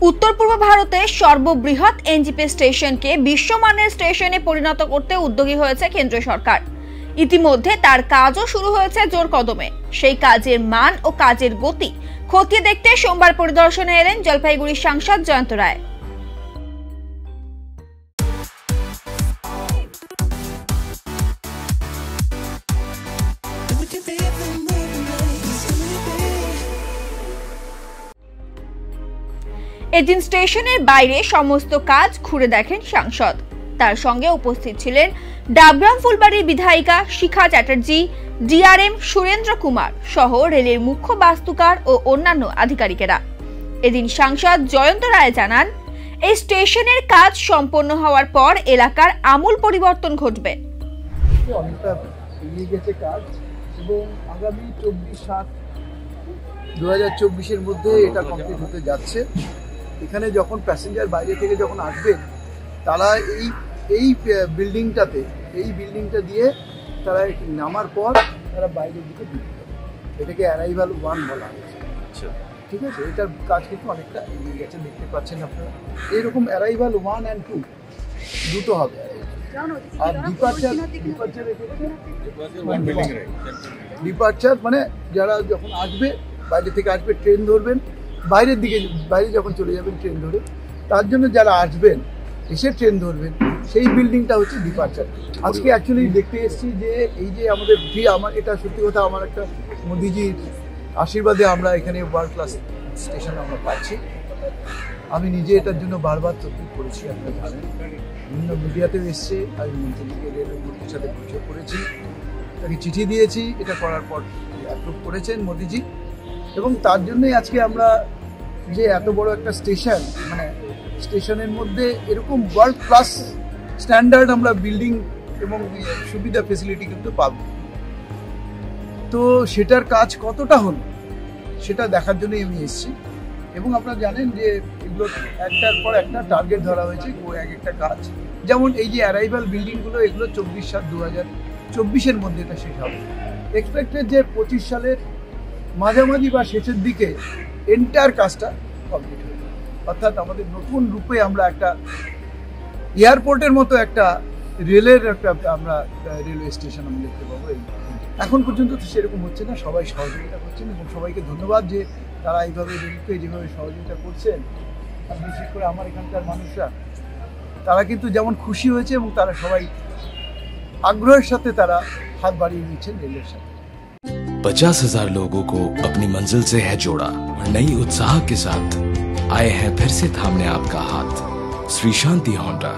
उत्तर पूर्व भारते सर्वबृहৎ एनजीपी स्टेशनके विश्वमाনের स्टेशने परिणत करते उद्योगी হয়েছে केंद्र सरकार। ইতিমধ্যে তার কাজও শুরু হয়েছে জোর কদমে। সেই কাজের মান ও কাজের গতি খতিয়ে দেখতে সোমবার পরিদর্শনে এলেন জলপাইগুড়ির সাংসদ জয়ন্ত রায়। এদিন স্টেশনের বাইরে সমস্ত কাজ ঘুরে দেখেন সাংসদ। তার সঙ্গে উপস্থিত ছিলেন ডাবগ্রাম ফুলবাড়ির বিধায়িকা শিখা চ্যাটার্জি, ডিআরএম সুরেন্দ্র কুমার সহ রেলের মুখ্য বাস্তুকার ও অন্যান্য আধিকারিকেরা। এদিন সাংসদ জয়ন্ত রায় জানান, এই স্টেশনের কাজ সম্পন্ন হওয়ার পর এলাকার আমূল পরিবর্তন ঘটবে। অনেকটা এগিয়ে গেছে কাজ এবং আগামী 24/7/2024 মধ্যে এটা কমপ্লিট হতে যাচ্ছে। এখানে যখন প্যাসেঞ্জার বাইরে থেকে যখন আসবেন তারা এই বিল্ডিংটা দিয়ে তারা নামার পর তারা বাইরের দিকে ঢুকতে পারে। এটাকে অ্যারাইভাল 1 বলা হয়েছে। ঠিক আছে, এটার কাজ কিন্তু অনেকটা এগিয়ে গেছে, দেখতে পাচ্ছেন আপনারা। এইরকম অ্যারাইভাল 1 and 2 দুটো হবে। আর ডিপার্চার মানে যারা যখন আসবে বাইরে থেকে আসবে ট্রেন ধরবেন, বাইরে যখন চলে যাবেন ট্রেন ধরে, তার জন্য যারা আসবেন এসে ট্রেন ধরবেন সেই বিল্ডিংটা হচ্ছে ডিপার্চার। আজকে অ্যাকচুয়ালি দেখতে এসেছি যে এই যে আমাদের আমার এটা সত্যি কথা, আমার একটা মোদিজির আশীর্বাদে আমরা এখানে ওয়ার্ল্ড ক্লাস স্টেশন আমরা পাচ্ছি। আমি নিজে এটার জন্য বারবার তদবির করেছি, আপনারা জানেন, বিভিন্ন মিডিয়াতেও এসছে। আমি মন্ত্রীকে রেলের মন্ত্রীর সাথে পরিচয় করেছি, তাকে চিঠি দিয়েছি, এটা করার পর অ্যাপ্রুভ করেছেন মোদিজি। এবং তার জন্যই আজকে আমরা যে এত বড় একটা স্টেশন, মানে স্টেশনের মধ্যে এরকম ওয়ার্ল্ড ক্লাস স্ট্যান্ডার্ড আমরা বিল্ডিং এবং সুবিধা ফেসিলিটি কিন্তু পাব। তো সেটার কাজ কতটা হলো সেটা দেখার জন্যই আমি এসেছি। এবং আপনারা জানেন যে এগুলো একটার পর একটা টার্গেট ধরা হয়েছে, এক একটা কাজ। যেমন এই যে অ্যারাইভাল বিল্ডিংগুলো, এগুলো 24/7/2024 মধ্যে এটা শেষ হবে। এক্সপেক্টেড যে 25 সালের মাঝামাঝি বা শেষের দিকে এন্টায়ার কাজটা কমপ্লিট হয়ে যাবে। অর্থাৎ আমাদের নতুন রূপে আমরা একটা এয়ারপোর্টের মতো একটা রেলের আমরা রেলওয়ে স্টেশন আমি দেখতে পাবো। এখন পর্যন্ত তো সেরকম হচ্ছে না, সবাই সহযোগিতা করছেন এবং সবাইকে ধন্যবাদ যে তারা এইভাবে রেলকে যেভাবে সহযোগিতা করছেন। আর বিশেষ করে আমার এখানকার মানুষরা তারা কিন্তু যেমন খুশি হয়েছে এবং তারা সবাই আগ্রহের সাথে তারা হাত বাড়িয়ে নিচ্ছেন রেলের সাথে। 50,000 लोगों को अपनी मंजिल से है जोड़ा और नई उत्साह के साथ आए हैं फिर से थामने आपका हाथ। श्री शांति होंडा।